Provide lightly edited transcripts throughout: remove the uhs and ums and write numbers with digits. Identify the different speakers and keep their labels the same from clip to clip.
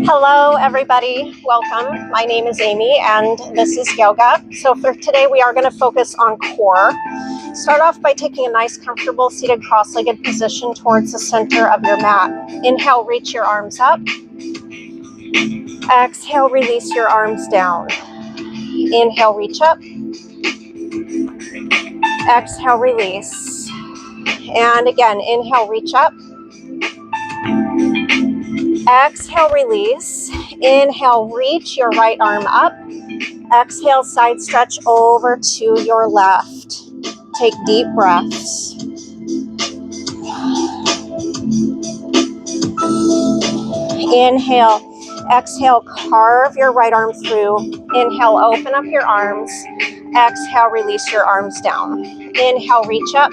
Speaker 1: Hello, everybody. Welcome. My name is Amy, and this is yoga. So for today, we are going to focus on core. Start off by taking a nice, comfortable, seated, cross-legged position towards the center of your mat. Inhale, reach your arms up. Exhale, release your arms down. Inhale, reach up. Exhale, release. And again, inhale, reach up. Exhale, release. Inhale, reach your right arm up. Exhale, side stretch over to your left. Take deep breaths. Inhale. Exhale, carve your right arm through. Inhale, open up your arms. Exhale, release your arms down. Inhale, reach up.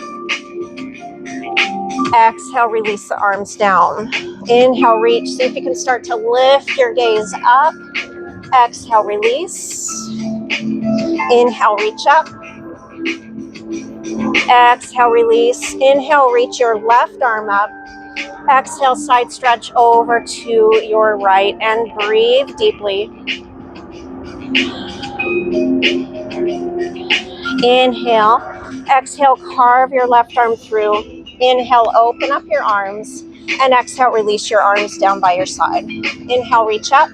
Speaker 1: Exhale, release the arms down. Inhale, reach. See if you can start to lift your gaze up. Exhale, release. Inhale, reach up. Exhale, release. Inhale, reach your left arm up. Exhale, side stretch over to your right and breathe deeply. Inhale. Exhale, carve your left arm through. Inhale, open up your arms. And exhale, release your arms down by your side. Inhale, reach up.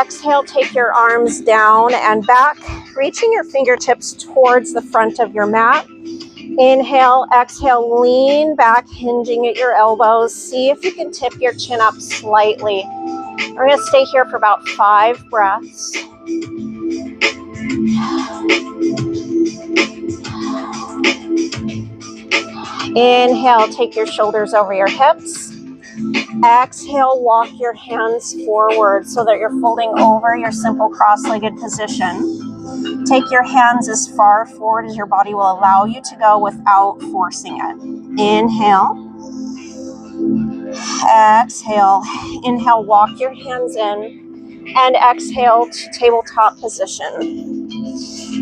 Speaker 1: Exhale, take your arms down and back, reaching your fingertips towards the front of your mat. Inhale, exhale, lean back, hinging at your elbows. See if you can tip your chin up slightly. We're going to stay here for about 5 breaths. Inhale, take your shoulders over your hips. Exhale, walk your hands forward so that you're folding over your simple cross-legged position. Take your hands as far forward as your body will allow you to go without forcing it. Inhale. Exhale. Inhale, walk your hands in. And exhale to tabletop position.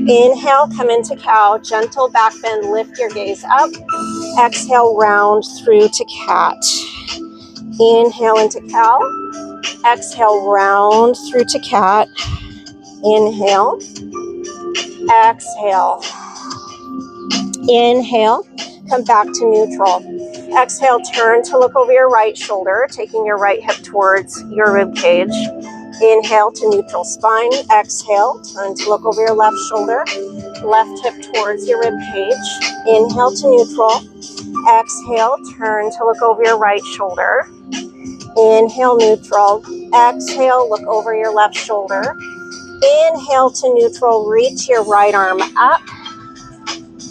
Speaker 1: Inhale, come into cow. Gentle back bend, lift your gaze up. Exhale, round through to cat. Inhale into cow. Exhale, round through to cat. Inhale. Exhale. Inhale. Come back to neutral. Exhale, turn to look over your right shoulder, taking your right hip towards your rib cage. Inhale to neutral spine. Exhale, turn to look over your left shoulder, left hip towards your rib cage. Inhale to neutral. Exhale, turn to look over your right shoulder. Inhale, neutral. Exhale, look over your left shoulder. Inhale to neutral, reach your right arm up.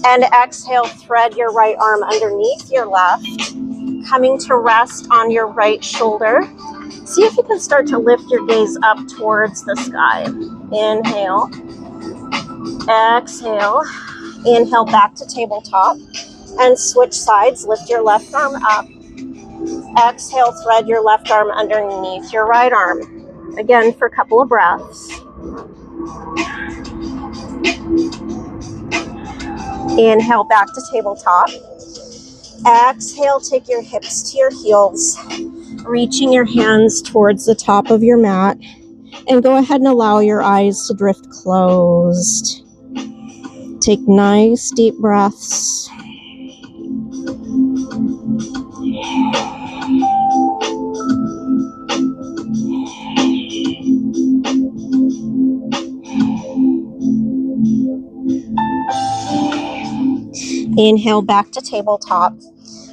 Speaker 1: And exhale, thread your right arm underneath your left, coming to rest on your right shoulder. See if you can start to lift your gaze up towards the sky. Inhale. Exhale. Inhale, back to tabletop. And switch sides, lift your left arm up. Exhale, thread your left arm underneath your right arm. Again, for a couple of breaths. Inhale, back to tabletop. Exhale, take your hips to your heels, reaching your hands towards the top of your mat. And go ahead and allow your eyes to drift closed. Take nice deep breaths. Inhale, back to tabletop.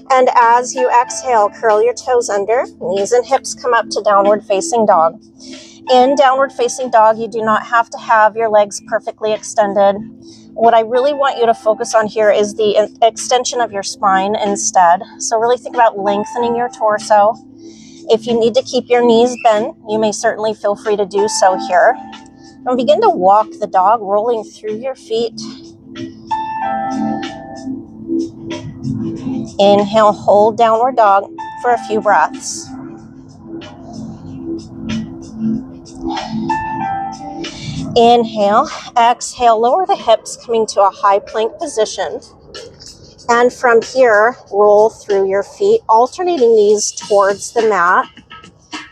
Speaker 1: And as you exhale, curl your toes under, knees and hips come up to downward facing dog. In downward facing dog, you do not have to have your legs perfectly extended. What I really want you to focus on here is the extension of your spine instead. So really think about lengthening your torso. If you need to keep your knees bent, you may certainly feel free to do so here. And begin to walk the dog, rolling through your feet. Inhale, hold downward dog for a few breaths. Inhale, exhale, lower the hips, coming to a high plank position. And from here, roll through your feet, alternating these towards the mat,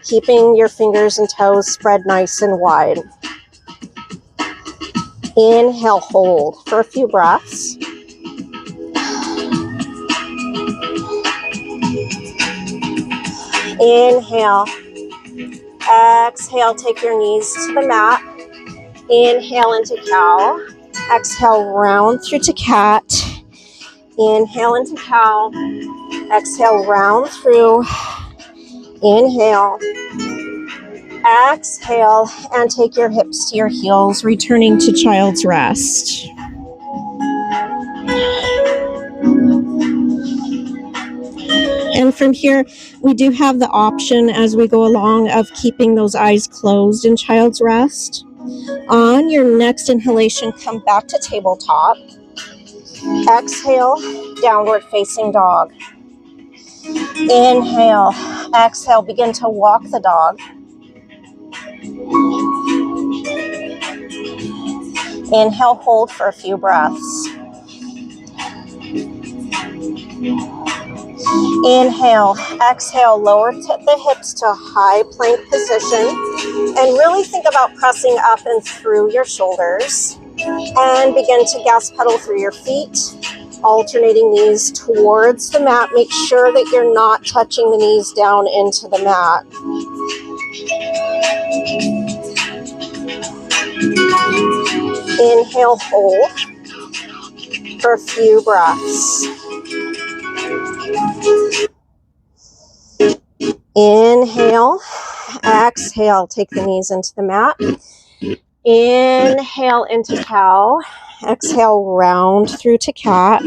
Speaker 1: keeping your fingers and toes spread nice and wide. Inhale, hold for a few breaths. Inhale, exhale, take your knees to the mat. Inhale into cow. Exhale, round through to cat. Inhale into cow. Exhale, round through. Inhale. Exhale, and take your hips to your heels, returning to child's rest. And from here, we do have the option as we go along of keeping those eyes closed in child's rest. On your next inhalation, come back to tabletop. Exhale, downward facing dog. Inhale, exhale, begin to walk the dog. Inhale, hold for a few breaths. Inhale, exhale, lower the hips to a high plank position. And really think about pressing up and through your shoulders. And begin to gas pedal through your feet, alternating knees towards the mat. Make sure that you're not touching the knees down into the mat. Inhale, hold for a few breaths. Inhale, exhale, take the knees into the mat. Inhale into cow. Exhale, round through to cat.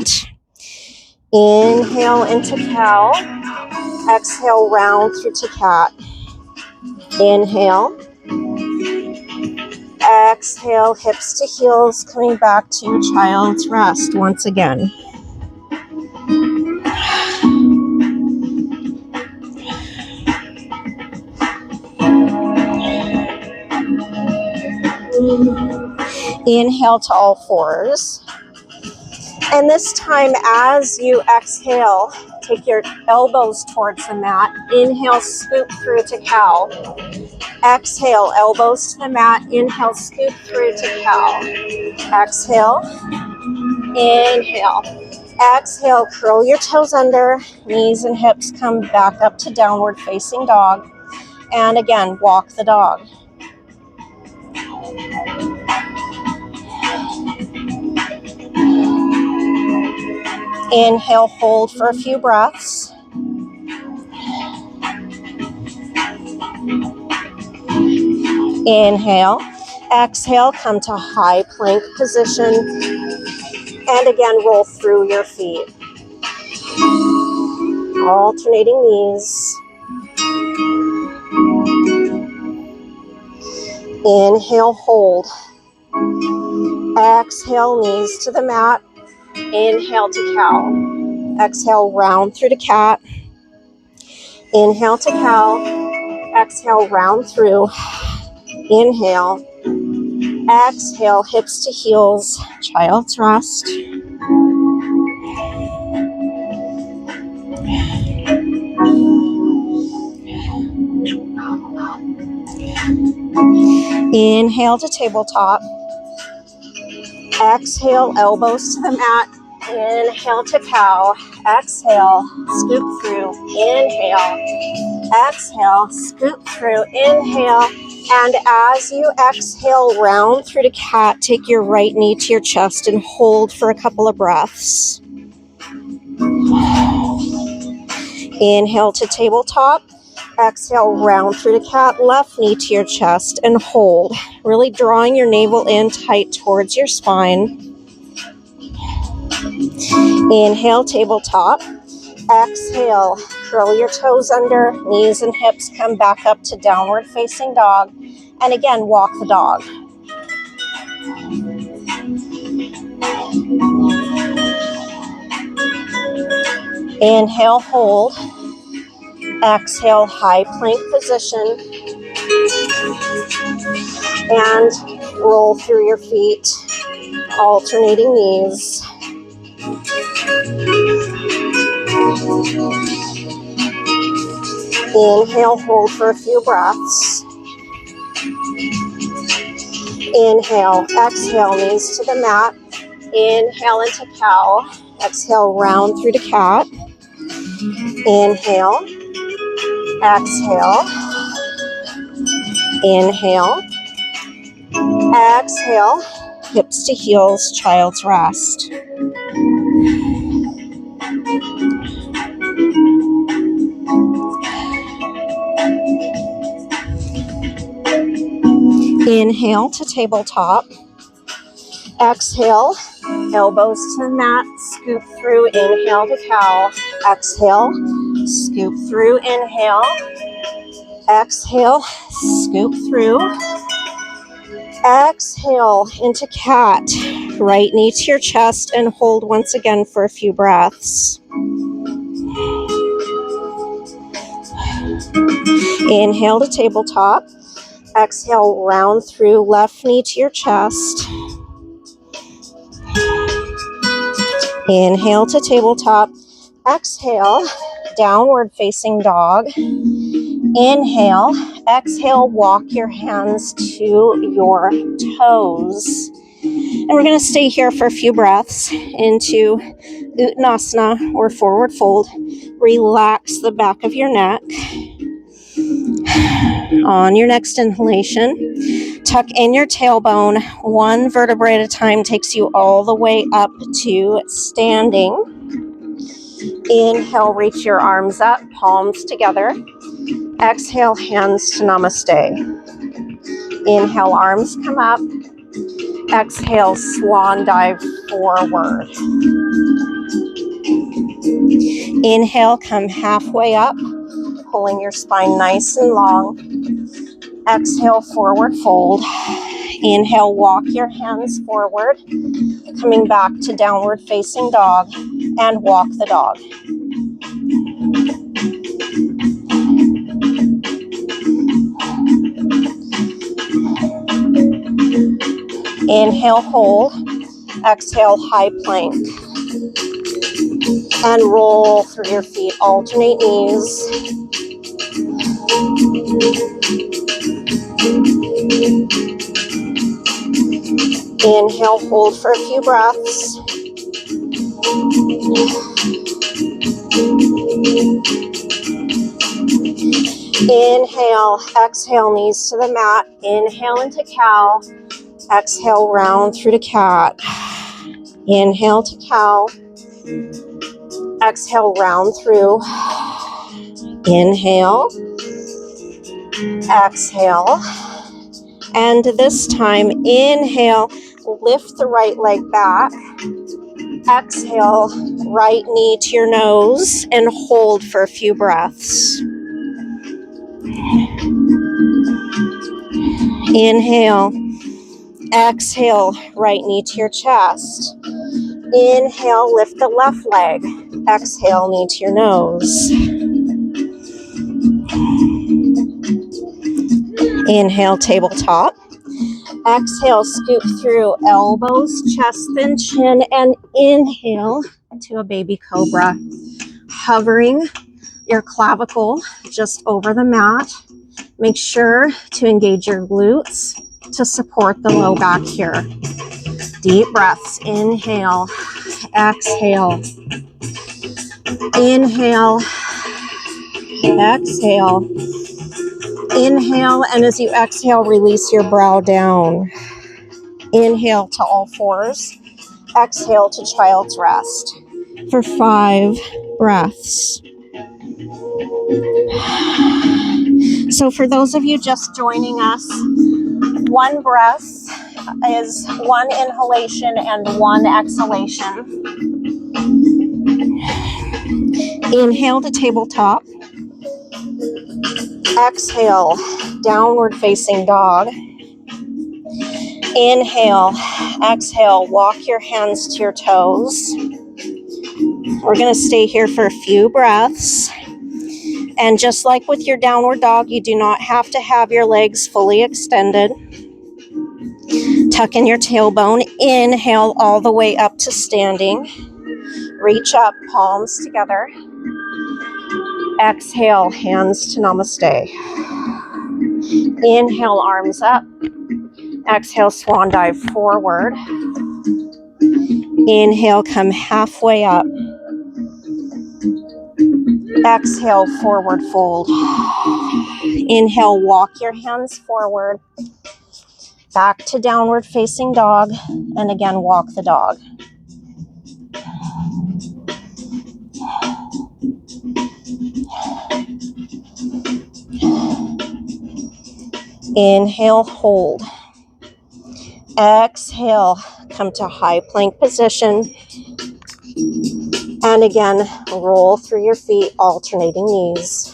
Speaker 1: Inhale into cow. Exhale, round through to cat. Inhale. Exhale, hips to heels, coming back to child's rest once again. Inhale to all fours. And this time, as you exhale, take your elbows towards the mat. Inhale, scoop through to cow. Exhale, elbows to the mat. Inhale, scoop through to cow. Exhale. Inhale. Exhale, curl your toes under. Knees and hips come back up to downward facing dog. And again, walk the dog. Inhale, hold for a few breaths. Inhale. Exhale, come to high plank position. And again, roll through your feet. Alternating knees. Inhale, hold. Exhale, knees to the mat. Inhale to cow. Exhale, round through to cat. Inhale to cow. Exhale, round through. Inhale. Exhale, hips to heels, child's rest. Inhale to tabletop. Exhale, elbows to the mat. Inhale to cow. Exhale, scoop through. Inhale. Exhale, scoop through. Inhale. And as you exhale, round through to cat, take your right knee to your chest and hold for a couple of breaths. Inhale to tabletop. Exhale, round through to cat, left knee to your chest and hold. Really drawing your navel in tight towards your spine. Inhale, tabletop. Exhale, curl your toes under, knees and hips come back up to downward facing dog. And again, walk the dog. Inhale, hold. Exhale, high plank position. And Roll through your feet, alternating knees. Inhale, hold for a few breaths. Inhale, exhale, knees to the mat. Inhale into cow. Exhale, round through to cat. Inhale, exhale, inhale, exhale, hips to heels, child's rest. Inhale to tabletop. Exhale, elbows to the mat, scoop through, inhale to cow. Exhale, scoop through, inhale. Exhale, scoop through. Exhale into cat. Right knee to your chest and hold once again for a few breaths. Inhale to tabletop. Exhale, round through, left knee to your chest. Inhale to tabletop. Exhale, downward facing dog. Inhale, exhale, walk your hands to your toes. And we're going to stay here for a few breaths into Uttanasana or forward fold. Relax the back of your neck. On your next inhalation, tuck in your tailbone. One vertebrae at a time takes you all the way up to standing. Inhale, reach your arms up, palms together. Exhale, hands to Namaste. Inhale, arms come up. Exhale, swan dive forward. Inhale, come halfway up, pulling your spine nice and long. Exhale, forward fold. Inhale, walk your hands forward, coming back to downward facing dog, and walk the dog. Inhale, hold. Exhale, high plank. And roll through your feet, alternate knees. Inhale, hold for a few breaths. Inhale, exhale, knees to the mat. Inhale into cow. Exhale, round through to cat. Inhale to cow. Exhale, round through. Inhale. Exhale. And this time, inhale, lift the right leg back. Exhale, right knee to your nose and hold for a few breaths. Inhale. Exhale, right knee to your chest. Inhale, lift the left leg. Exhale, knee to your nose. Inhale, tabletop. Exhale, scoop through, elbows, chest, then chin, and inhale to a baby cobra. Hovering your clavicle just over the mat. Make sure to engage your glutes to support the low back here. Deep breaths. Inhale, exhale. Inhale, exhale. Inhale, and as you exhale, release your brow down. Inhale to all fours. Exhale to child's rest for 5 breaths. So for those of you just joining us, 1 breath is 1 inhalation and 1 exhalation. Inhale to tabletop. Exhale, downward facing dog. Inhale, exhale, walk your hands to your toes. We're going to stay here for a few breaths. And just like with your downward dog, you do not have to have your legs fully extended. Tuck in your tailbone. Inhale all the way up to standing. Reach up, palms together. Exhale, hands to Namaste. Inhale, arms up. Exhale, swan dive forward. Inhale, come halfway up. Exhale, forward fold. Inhale, walk your hands forward. Back to downward facing dog. And again, walk the dog. Inhale, hold. Exhale, come to high plank position. And again, roll through your feet, alternating knees.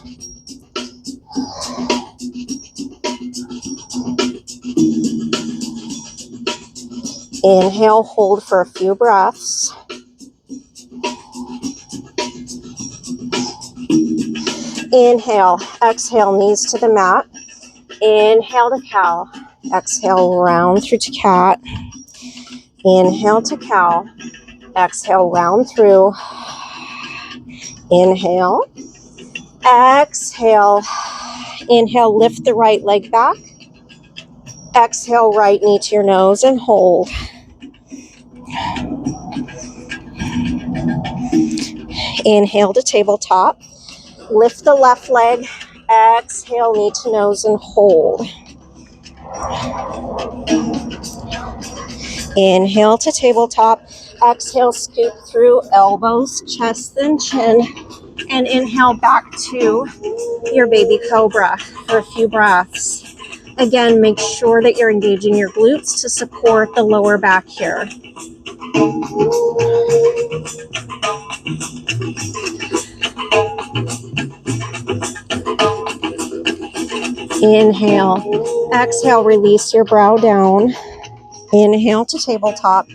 Speaker 1: Inhale, hold for a few breaths. Inhale, exhale, knees to the mat. Inhale to cow. Exhale, round through to cat. Inhale to cow. Exhale, round through. Inhale. Exhale. Inhale, lift the right leg back. Exhale, right knee to your nose and hold. Inhale to tabletop. Lift the left leg. Exhale, knee to nose and hold. Inhale to tabletop. Exhale, scoop through elbows, chest, and chin. And inhale back to your baby cobra for a few breaths. Again, make sure that you're engaging your glutes to support the lower back here. Inhale. Exhale, release your brow down. Inhale to tabletop.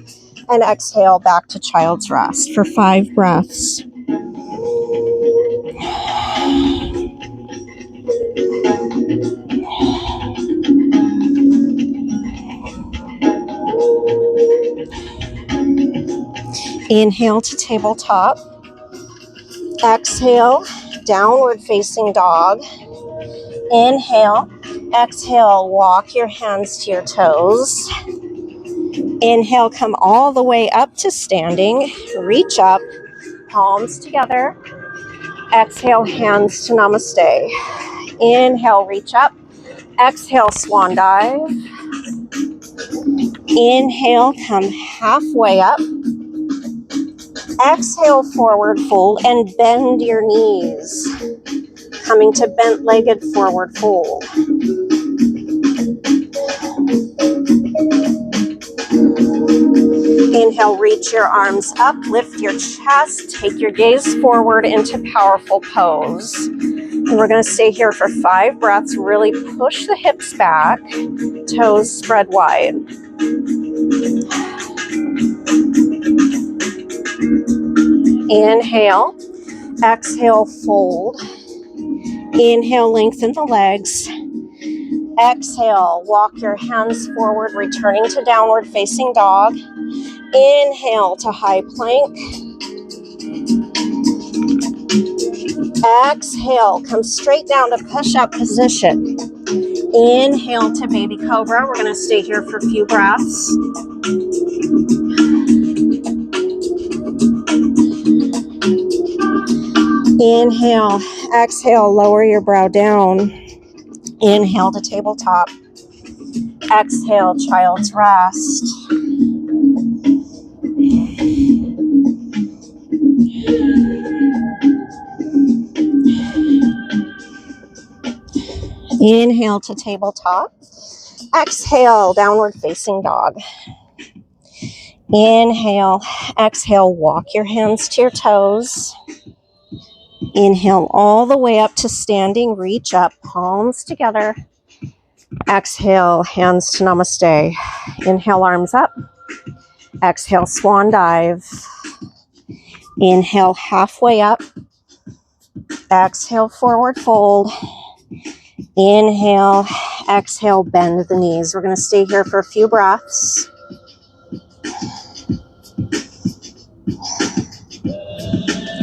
Speaker 1: And exhale back to child's rest for 5 breaths. Inhale to tabletop. Exhale, downward facing dog. Inhale. Exhale, walk your hands to your toes. Inhale, come all the way up to standing. Reach up, palms together. Exhale, hands to Namaste. Inhale, reach up. Exhale, swan dive. Inhale, come halfway up. Exhale, forward fold and bend your knees. Coming to bent-legged forward fold. Inhale, reach your arms up, lift your chest, take your gaze forward into powerful pose. And we're going to stay here for 5 breaths. Really push the hips back, toes spread wide. Inhale, exhale, fold. Inhale, lengthen the legs. Exhale, walk your hands forward, returning to downward facing dog. Inhale to high plank. Exhale, come straight down to push-up position. Inhale to baby cobra. We're going to stay here for a few breaths. Inhale, exhale, lower your brow down. Inhale to tabletop. Exhale, child's rest. Inhale to tabletop. Exhale, downward facing dog. Inhale, exhale, walk your hands to your toes. Inhale all the way up to standing, reach up, palms together. Exhale, hands to Namaste. Inhale, arms up. Exhale, swan dive. Inhale, halfway up. Exhale, forward fold. Inhale, Exhale, bend the knees. We're going to stay here for a few breaths.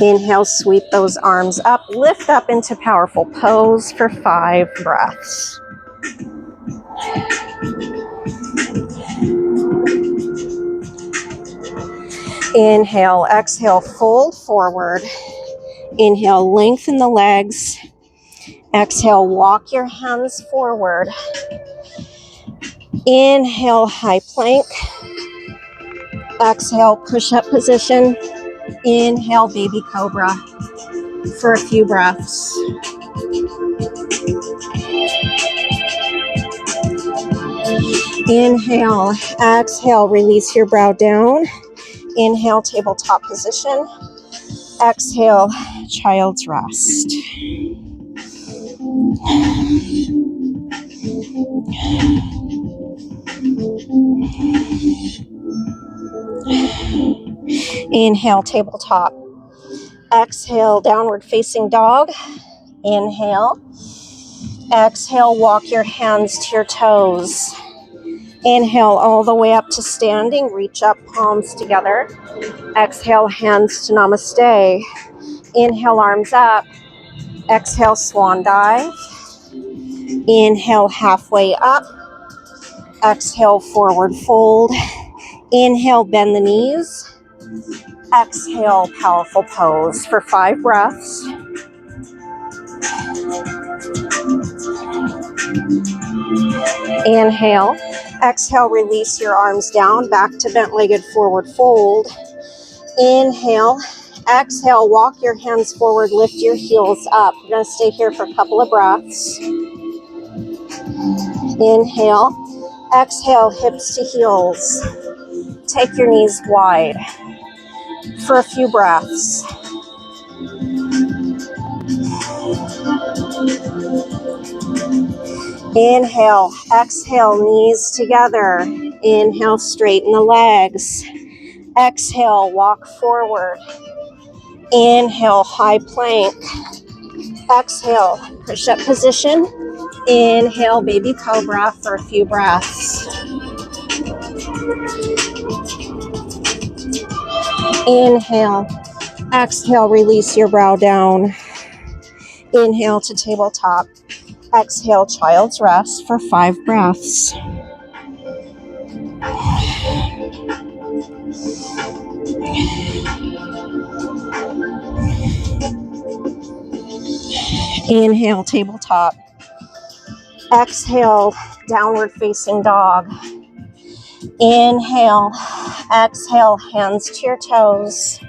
Speaker 1: Inhale, sweep those arms up, lift up into powerful pose for 5 breaths. Inhale, exhale, fold forward. Inhale, lengthen the legs. Exhale, walk your hands forward. Inhale, high plank. Exhale, push-up position. Inhale, baby cobra for a few breaths. Inhale, exhale, release your brow down. Inhale, tabletop position. Exhale, child's rest. Inhale, tabletop. Exhale, downward facing dog. Inhale. Exhale, walk your hands to your toes. Inhale all the way up to standing. Reach up, palms together. Exhale, hands to Namaste. Inhale, arms up. Exhale, swan dive. Inhale, halfway up. Exhale, forward fold. Inhale, bend the knees. Exhale, powerful pose for 5 breaths. Inhale. Exhale, release your arms down, back to bent-legged forward fold. Inhale. Exhale, walk your hands forward, lift your heels up. We're going to stay here for a couple of breaths. Inhale. Exhale, hips to heels. Take your knees wide for a few breaths. Inhale, exhale, knees together. Inhale, straighten the legs. Exhale, walk forward. Inhale, high plank. Exhale, push-up position. Inhale, baby cobra for a few breaths. Inhale. Exhale, release your brow down. Inhale to tabletop. Exhale, child's rest for 5 breaths. Inhale, tabletop. Exhale, downward facing dog. Inhale, exhale, hands to your toes.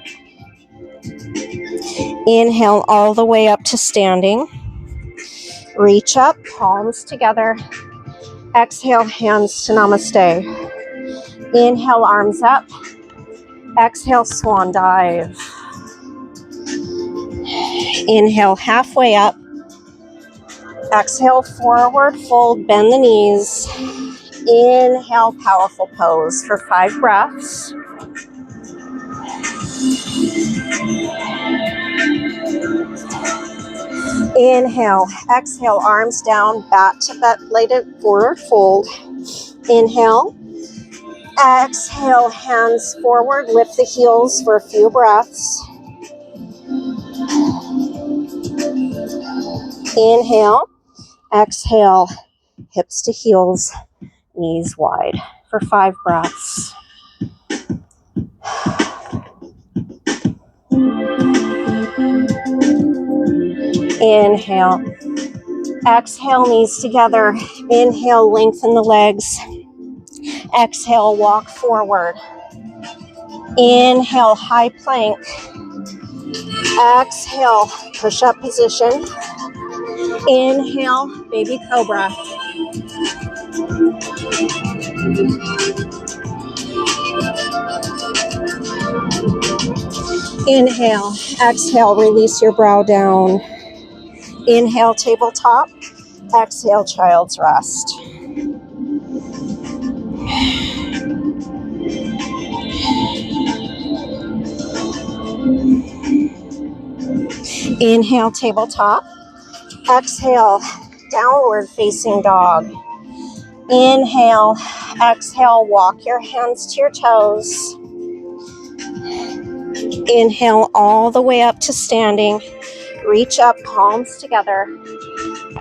Speaker 1: Inhale all the way up to standing. Reach up, palms together. Exhale, hands to Namaste. Inhale, arms up. Exhale, swan dive. Inhale, halfway up. Exhale, forward fold, bend the knees. Inhale, powerful pose for 5 breaths. Inhale, exhale, arms down, back to bent-legged forward fold. Inhale. Exhale, hands forward, lift the heels for a few breaths. Inhale. Exhale, hips to heels, knees wide for 5 breaths. Inhale. Exhale, knees together. Inhale, lengthen the legs. Exhale, walk forward. Inhale, high plank. Exhale, push-up position. Inhale, baby cobra. Inhale, exhale, release your brow down. Inhale, tabletop. Exhale, child's rest. Inhale, tabletop. Exhale, downward facing dog. Inhale, exhale, walk your hands to your toes. Inhale all the way up to standing. Reach up, palms together.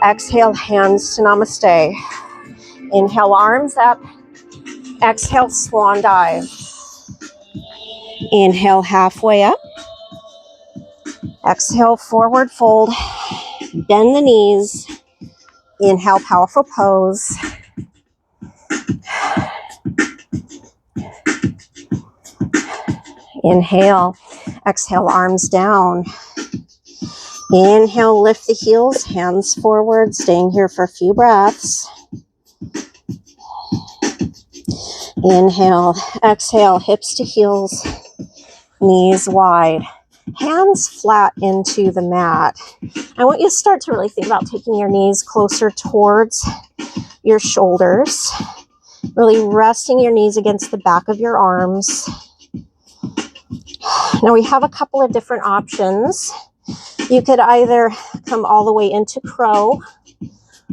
Speaker 1: Exhale, hands to Namaste. Inhale, arms up. Exhale, swan dive. Inhale, halfway up. Exhale, forward fold. Bend the knees. Inhale, powerful pose. Inhale, exhale, arms down. Inhale, lift the heels, hands forward, staying here for a few breaths. Inhale, exhale, hips to heels, knees wide, hands flat into the mat. I want you to start to really think about taking your knees closer towards your shoulders, really resting your knees against the back of your arms. Now we have a couple of different options. You could either come all the way into crow,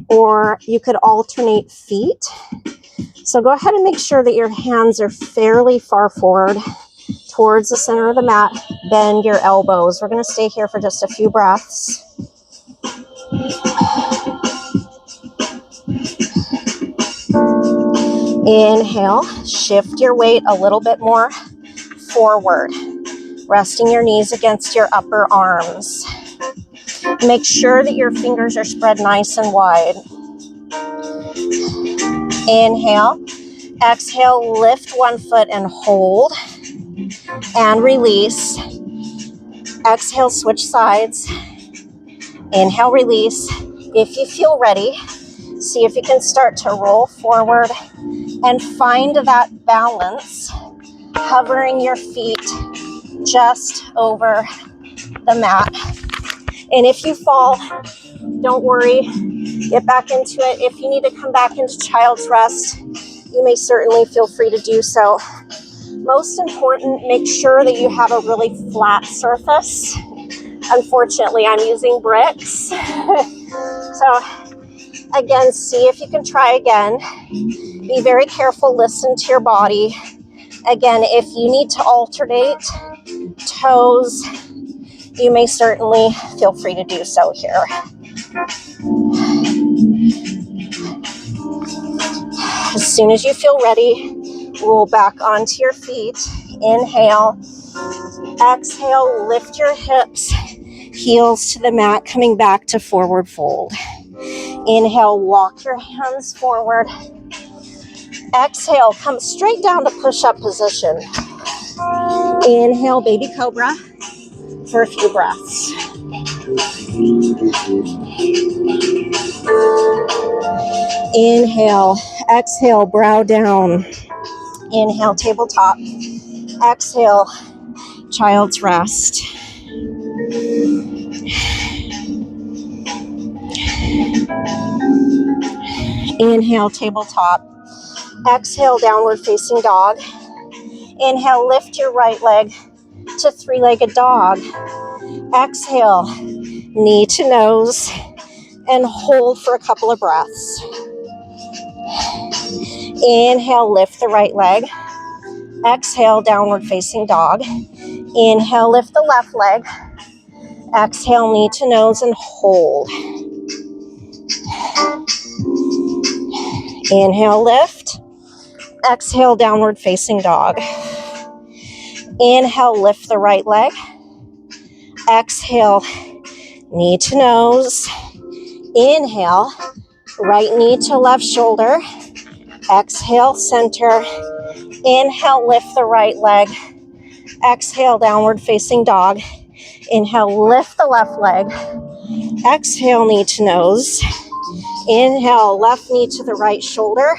Speaker 1: or you could alternate feet. So go ahead and make sure that your hands are fairly far forward towards the center of the mat. Bend your elbows. We're going to stay here for just a few breaths. Inhale, shift your weight a little bit more forward, resting your knees against your upper arms. Make sure that your fingers are spread nice and wide. Inhale, exhale, lift one foot and hold, and release. Exhale, switch sides. Inhale, release. If you feel ready, see if you can start to roll forward and find that balance, hovering your feet just over the mat. And if you fall, don't worry, get back into it. If you need to come back into child's rest, you may certainly feel free to do so. Most important, make sure that you have a really flat surface. Unfortunately, I'm using bricks. So again, see if you can try again. Be very careful, listen to your body. Again, if you need to alternate toes, you may certainly feel free to do so here. As soon as you feel ready, roll back onto your feet. Inhale, exhale, lift your hips, heels to the mat, coming back to forward fold. Inhale, walk your hands forward. Exhale, come straight down to push-up position. Inhale, baby cobra for a few breaths. Inhale, exhale, brow down. Inhale, tabletop. Exhale, child's rest. Inhale, tabletop. Exhale, downward facing dog. Inhale, lift your right leg to three-legged dog. Exhale, knee to nose, and hold for a couple of breaths. Inhale, lift the right leg. Exhale, downward facing dog. Inhale, lift the left leg. Exhale, knee to nose, and hold. Inhale, lift. Exhale, downward facing dog. Inhale, lift the right leg. Exhale, knee to nose. Inhale, right knee to left shoulder. Exhale, center. Inhale, lift the right leg. Exhale, downward facing dog. Inhale, lift the left leg. Exhale, knee to nose. Inhale, left knee to the right shoulder.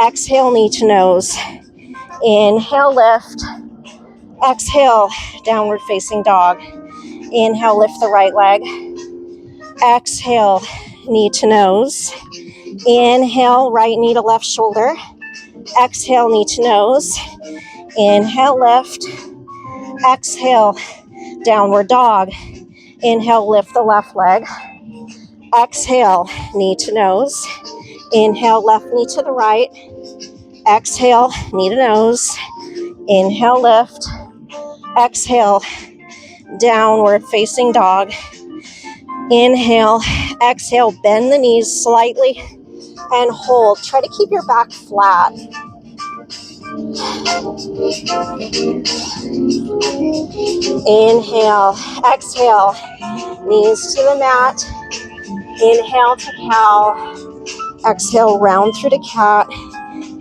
Speaker 1: Exhale, knee to nose. Inhale, lift. Exhale, downward facing dog. Inhale, lift the right leg. Exhale, knee to nose. Inhale, right knee to left shoulder. Exhale, knee to nose. Inhale, lift. Exhale, downward dog. Inhale, lift the left leg. Exhale, knee to nose. Inhale, left knee to the right. Exhale, knee to nose. Inhale, lift. Exhale, downward facing dog. Inhale, exhale, bend the knees slightly and hold. Try to keep your back flat. Inhale, exhale, knees to the mat. Inhale to cow. Exhale, round through to cat.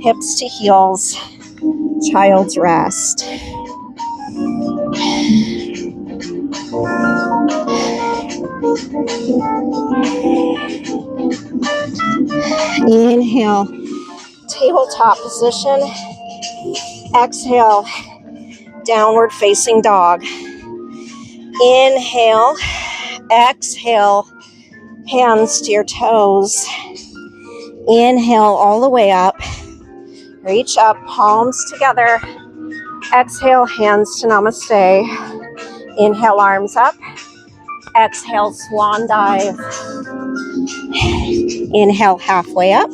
Speaker 1: Hips to heels. Child's rest. Inhale, tabletop position. Exhale, downward facing dog. Inhale, exhale, hands to your toes. Inhale all the way up. Reach up, palms together. Exhale, hands to Namaste. Inhale, arms up. Exhale, swan dive. Inhale, halfway up.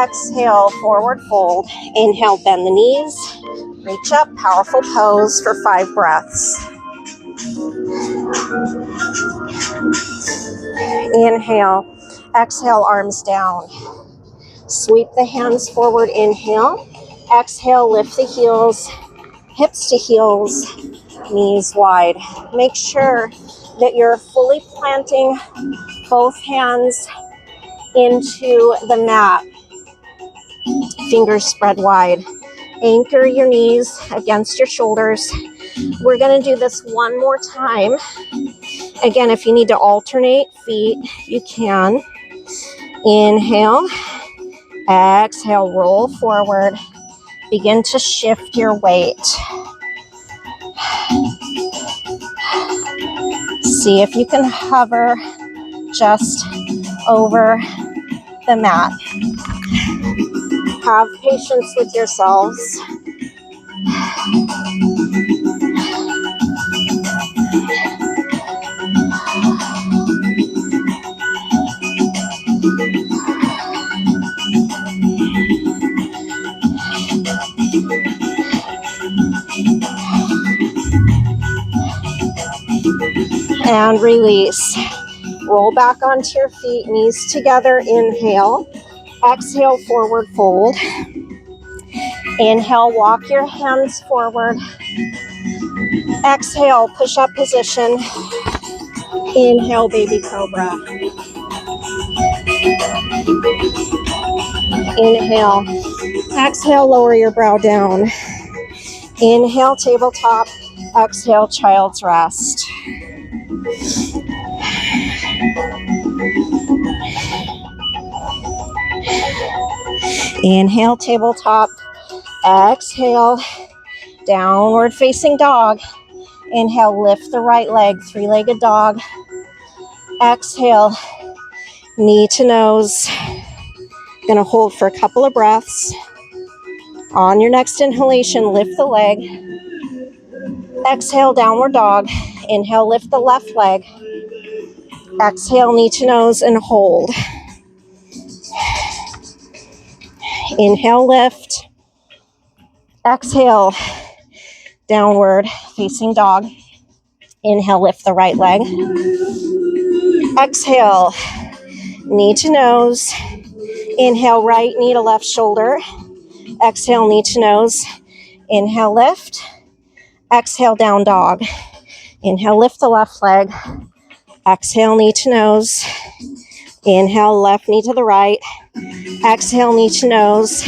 Speaker 1: Exhale, forward fold. Inhale, bend the knees. Reach up, powerful pose for 5 breaths. Inhale, exhale, arms down. Sweep the hands forward, inhale. Exhale, lift the heels, hips to heels, knees wide. Make sure that you're fully planting both hands into the mat. Fingers spread wide. Anchor your knees against your shoulders. We're going to do this one more time. Again, if you need to alternate feet, you can. Inhale, exhale, roll forward. Begin to shift your weight. See if you can hover just over the mat. Have patience with yourselves. And release. Roll back onto your feet, knees together. Inhale. Exhale, forward fold. Inhale, walk your hands forward. Exhale, push-up position. Inhale, baby cobra. Inhale. Exhale, lower your brow down. Inhale, tabletop. Exhale, child's rest. Inhale, tabletop. Exhale, downward facing dog. Inhale, lift the right leg, 3-legged dog. Exhale, knee to nose. Gonna hold for a couple of breaths. On your next inhalation, lift the leg. Exhale, downward dog. Inhale, lift the left leg. Exhale, knee to nose and hold. Inhale, lift. Exhale, downward facing dog. Inhale, lift the right leg. Exhale, knee to nose. Inhale, right knee to left shoulder. Exhale, knee to nose. Inhale, lift. Exhale, down dog. Inhale, lift the left leg. Exhale, knee to nose. Inhale, left knee to the right. Exhale, knee to nose.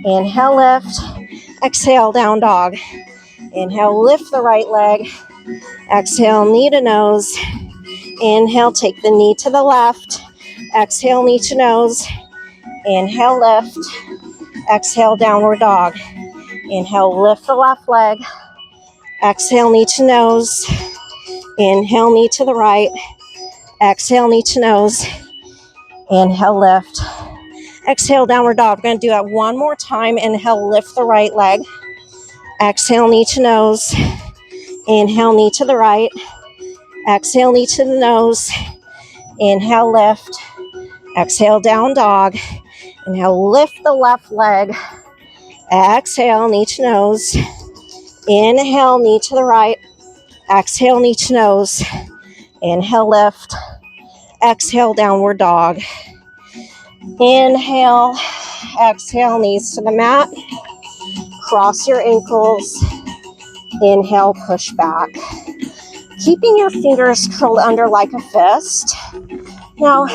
Speaker 1: Inhale, lift. Exhale, down dog. Inhale, lift the right leg. Exhale, knee to nose. Inhale, take the knee to the left. Exhale, knee to nose. Inhale, lift. Exhale, downward dog. Inhale, lift the left leg. Exhale, knee to nose. Inhale, knee to the right. Exhale, knee to nose. Inhale, lift. Exhale, downward dog. We're going to do that one more time. Inhale, lift the right leg. Exhale, knee to nose. Inhale, knee to the right. Exhale, knee to the nose. Inhale, lift. Exhale, down dog. Inhale, lift the left leg. Exhale, knee to nose. Inhale, knee to the right. Exhale, knee to nose. Inhale, lift. Exhale, downward dog. Inhale. Exhale, knees to the mat. Cross your ankles. Inhale, push back. Keeping your fingers curled under like a fist. Now,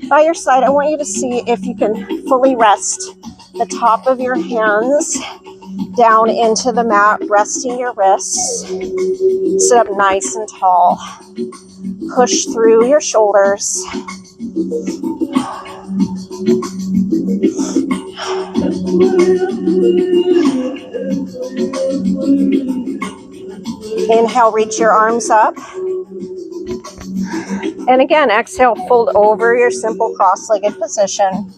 Speaker 1: by your side, I want you to see if you can fully rest the top of your hands down into the mat, resting your wrists. Sit up nice and tall. Push through your shoulders. Inhale, reach your arms up. And again, exhale, fold over your simple cross-legged position.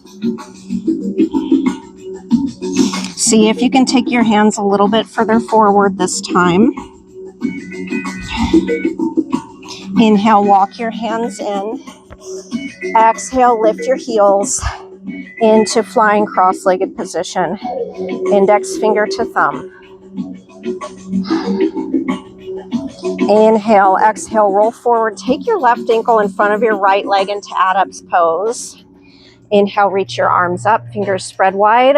Speaker 1: See if you can take your hands a little bit further forward this time. Inhale, walk your hands in. Exhale, lift your heels into flying cross-legged position. Index finger to thumb. Inhale, exhale, roll forward. Take your left ankle in front of your right leg into adducts pose. Inhale, reach your arms up, fingers spread wide.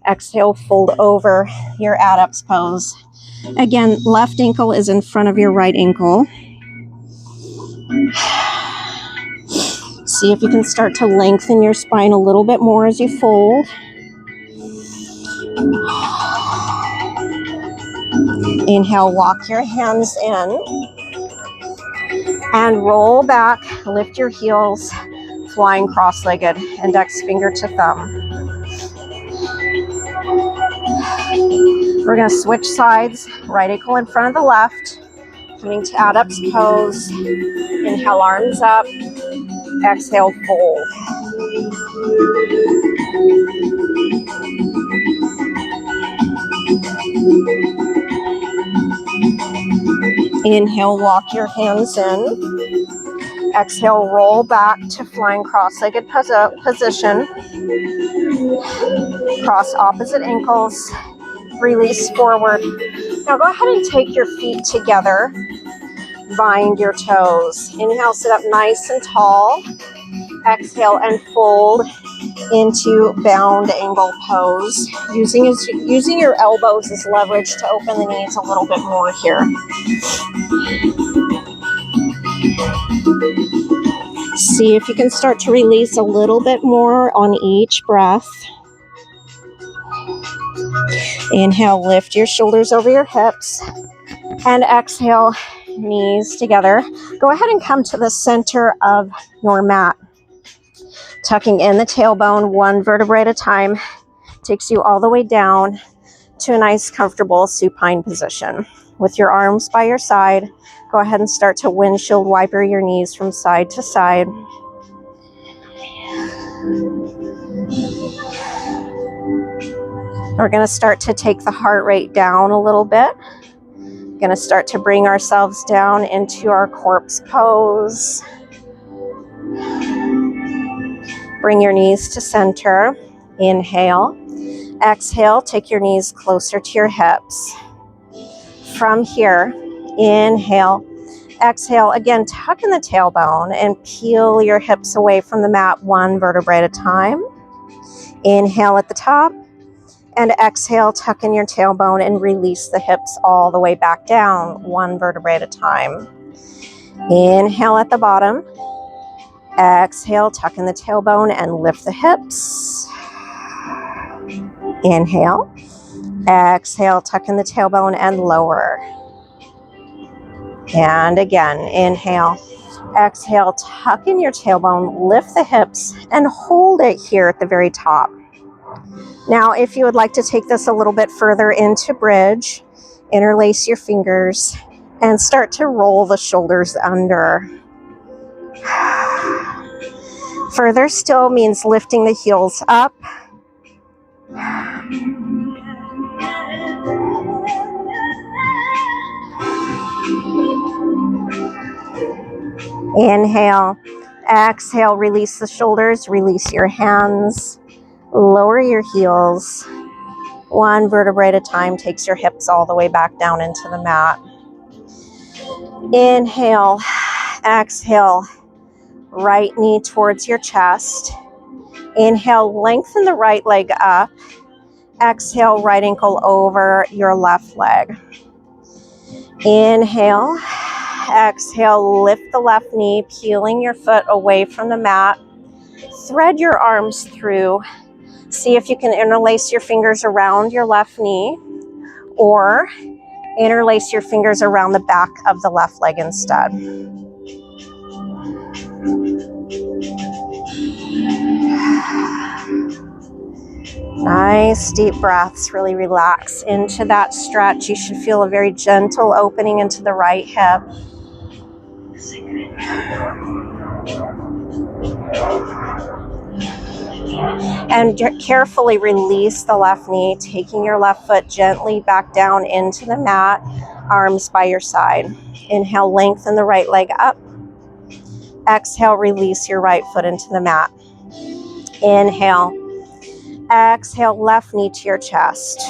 Speaker 1: Exhale, fold over your adducts pose. Again, left ankle is in front of your right ankle. See if you can start to lengthen your spine a little bit more as you fold. Inhale, walk your hands in and roll back. Lift your heels, flying cross-legged, index finger to thumb. We're going to switch sides. Right ankle in front of the left. Coming to adducts pose. Inhale, arms up. Exhale, fold. Inhale, walk your hands in. Exhale, roll back to flying cross-legged position. Cross opposite ankles. Release forward. Now go ahead and take your feet together. Bind your toes. Inhale, sit up nice and tall. Exhale and fold into bound angle pose. Using your elbows as leverage to open the knees a little bit more here. See if you can start to release a little bit more on each breath. Inhale, lift your shoulders over your hips. And exhale, knees together. Go ahead and come to the center of your mat. Tucking in the tailbone, one vertebrae at a time. Takes you all the way down to a nice, comfortable supine position. With your arms by your side, go ahead and start to windshield wiper your knees from side to side. We're going to start to take the heart rate down a little bit. Going to start to bring ourselves down into our corpse pose. Bring your knees to center. Inhale. Exhale, take your knees closer to your hips. From here, inhale. Exhale, again, tuck in the tailbone and peel your hips away from the mat one vertebrae at a time. Inhale at the top. And exhale, tuck in your tailbone and release the hips all the way back down, one vertebrae at a time. Inhale at the bottom. Exhale, tuck in the tailbone and lift the hips. Inhale. Exhale, tuck in the tailbone and lower. And again, inhale. Exhale, tuck in your tailbone, lift the hips, and hold it here at the very top. Now, if you would like to take this a little bit further into bridge, interlace your fingers and start to roll the shoulders under. Further still means lifting the heels up. Inhale. Exhale, release the shoulders, release your hands, lower your heels. One vertebrae at a time takes your hips all the way back down into the mat. Inhale, exhale, right knee towards your chest. Inhale, lengthen the right leg up. Exhale, right ankle over your left leg. Inhale, exhale, lift the left knee, peeling your foot away from the mat. Thread your arms through. See if you can interlace your fingers around your left knee or interlace your fingers around the back of the left leg instead. Nice deep breaths. Really relax into that stretch. You should feel a very gentle opening into the right hip. And carefully release the left knee, taking your left foot gently back down into the mat, arms by your side. Inhale, lengthen the right leg up. Exhale, release your right foot into the mat. Inhale. Exhale, left knee to your chest.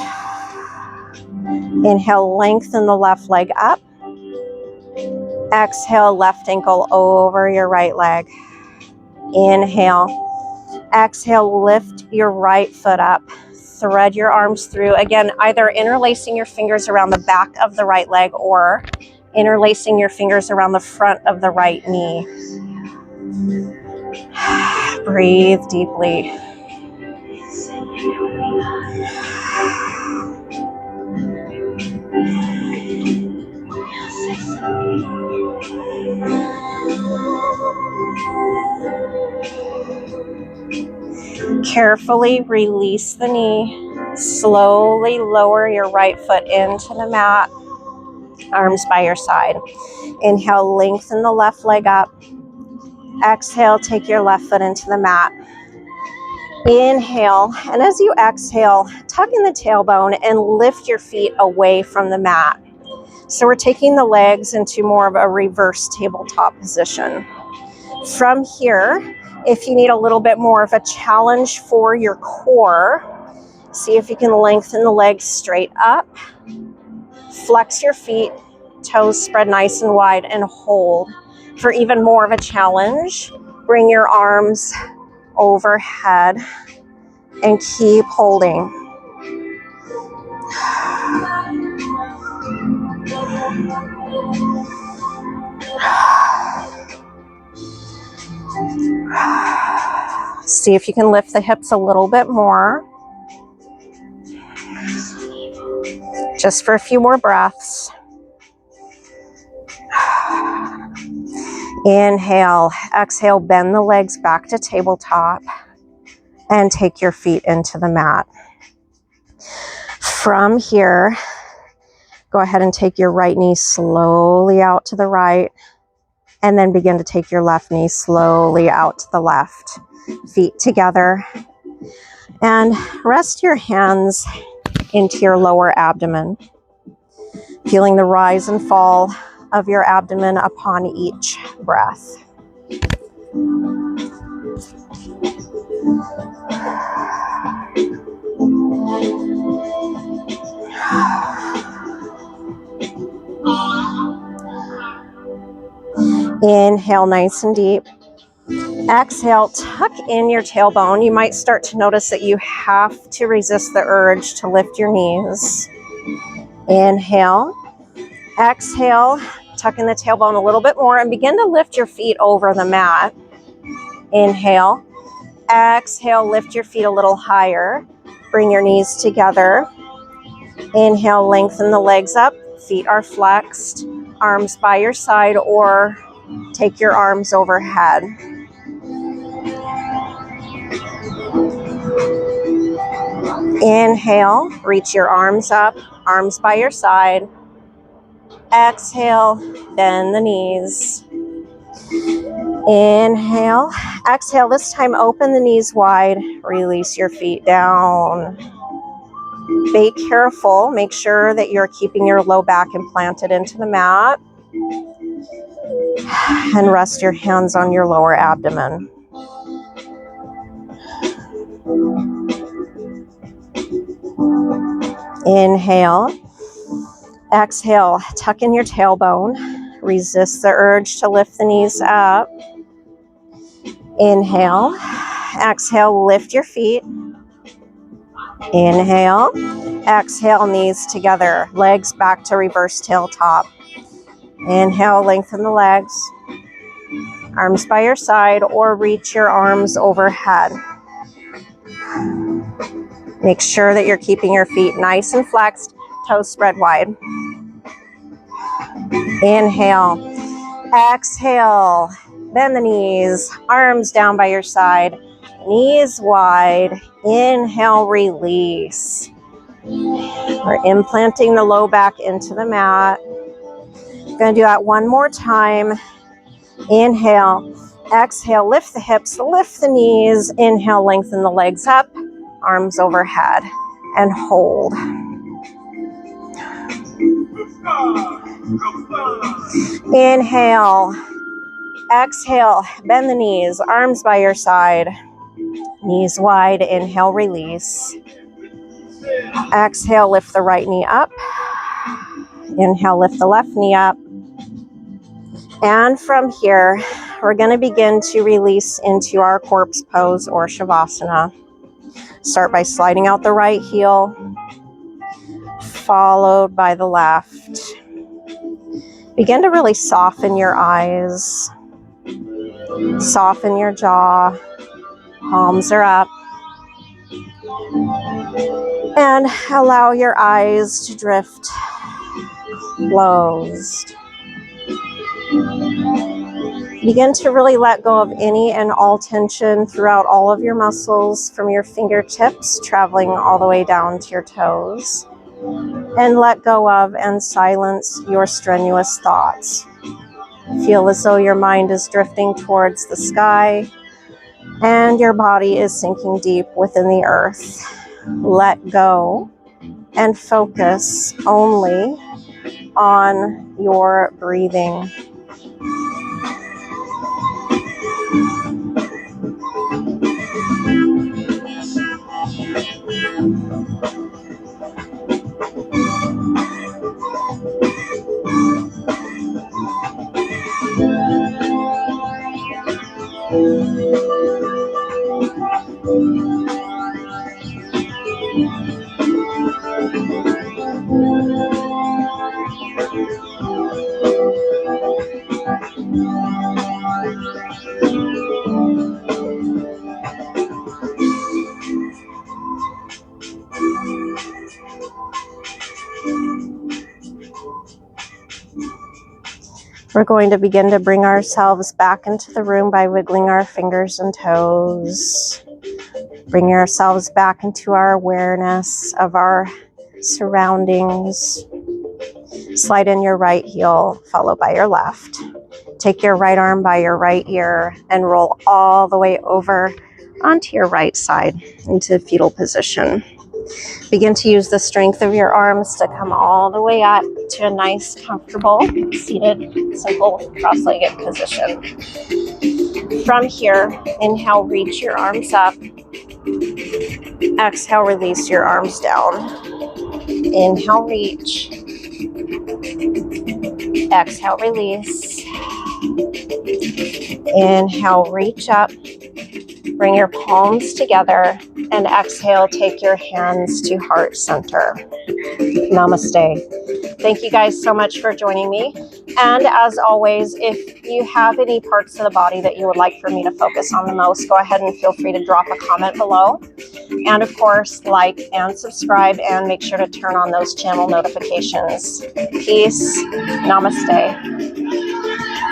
Speaker 1: Inhale, lengthen the left leg up. Exhale, left ankle over your right leg. Inhale. Exhale, lift your right foot up. Thread your arms through. Again, either interlacing your fingers around the back of the right leg or interlacing your fingers around the front of the right knee. Breathe deeply. Carefully release the knee. Slowly lower your right foot into the mat, arms by your side. Inhale, lengthen the left leg up. Exhale, take your left foot into the mat. Inhale, and as you exhale, tuck in the tailbone and lift your feet away from the mat. So we're taking the legs into more of a reverse tabletop position. From here, if you need a little bit more of a challenge for your core, see if you can lengthen the legs straight up. Flex your feet, toes spread nice and wide, and hold. For even more of a challenge, bring your arms overhead and keep holding. See if you can lift the hips a little bit more. Just for a few more breaths. Inhale, exhale, bend the legs back to tabletop and take your feet into the mat. From here, go ahead and take your right knee slowly out to the right and then begin to take your left knee slowly out to the left. Feet together, and rest your hands into your lower abdomen, feeling the rise and fall of your abdomen upon each breath. Inhale nice and deep. Exhale, tuck in your tailbone. You might start to notice that you have to resist the urge to lift your knees. Inhale. Exhale, tuck in the tailbone a little bit more and begin to lift your feet over the mat. Inhale. Exhale, lift your feet a little higher. Bring your knees together. Inhale, lengthen the legs up. Feet are flexed. Arms by your side or take your arms overhead. Inhale, reach your arms up, arms by your side. Exhale, bend the knees. Inhale, exhale, this time open the knees wide, release your feet down. Be careful, make sure that you're keeping your low back implanted into the mat. And rest your hands on your lower abdomen. Inhale. Exhale, tuck in your tailbone. Resist the urge to lift the knees up. Inhale. Exhale, lift your feet. Inhale. Exhale, knees together. Legs back to reverse tail top. Inhale, lengthen the legs. Arms by your side or reach your arms overhead. Make sure that you're keeping your feet nice and flexed, toes spread wide. Inhale. Exhale. Bend the knees, arms down by your side, knees wide. Inhale, release. We're implanting the low back into the mat. Going to do that one more time. Inhale. Exhale, lift the hips, lift the knees. Inhale, lengthen the legs up, arms overhead, and hold. Inhale. Exhale, bend the knees, arms by your side, knees wide. Inhale, release. Exhale, lift the right knee up. Inhale, lift the left knee up. And from here, we're going to begin to release into our corpse pose or Shavasana. Start by sliding out the right heel, followed by the left. Begin to really soften your eyes, soften your jaw, palms are up. And allow your eyes to drift closed. Begin to really let go of any and all tension throughout all of your muscles, from your fingertips traveling all the way down to your toes. And let go of and silence your strenuous thoughts. Feel as though your mind is drifting towards the sky and your body is sinking deep within the earth. Let go and focus only on your breathing. We're going to begin to bring ourselves back into the room by wiggling our fingers and toes. Bring ourselves back into our awareness of our surroundings. Slide in your right heel, followed by your left. Take your right arm by your right ear and roll all the way over onto your right side into fetal position. Begin to use the strength of your arms to come all the way up to a nice, comfortable, seated, simple, cross-legged position. From here, inhale, reach your arms up. Exhale, release your arms down. Inhale, reach. Exhale, release. Inhale, reach up. Bring your palms together and exhale, take your hands to heart center. Namaste. Thank you guys so much for joining me. And as always, if you have any parts of the body that you would like for me to focus on the most, go ahead and feel free to drop a comment below. And of course, like and subscribe and make sure to turn on those channel notifications. Peace. Namaste.